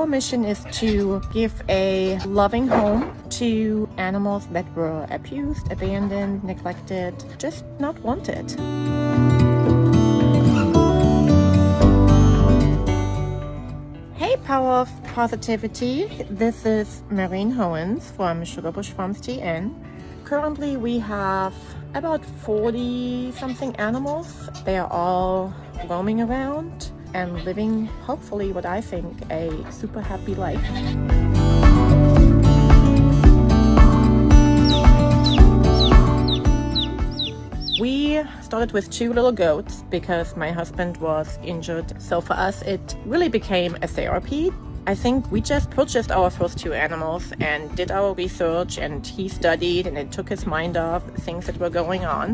our mission is to give a loving home to animals that were abused, abandoned, neglected, just not wanted. Hey, Power of Positivity. This is Marine Hoens from Sugarbush Farms TN. Currently, we have about 40-something animals. They are all roaming around and living, hopefully, what I think a super happy life. We started with 2 little goats because my husband was injured. So for us, it really became a therapy. I think we just purchased our first 2 animals and did our research, and he studied, and it took his mind off things that were going on.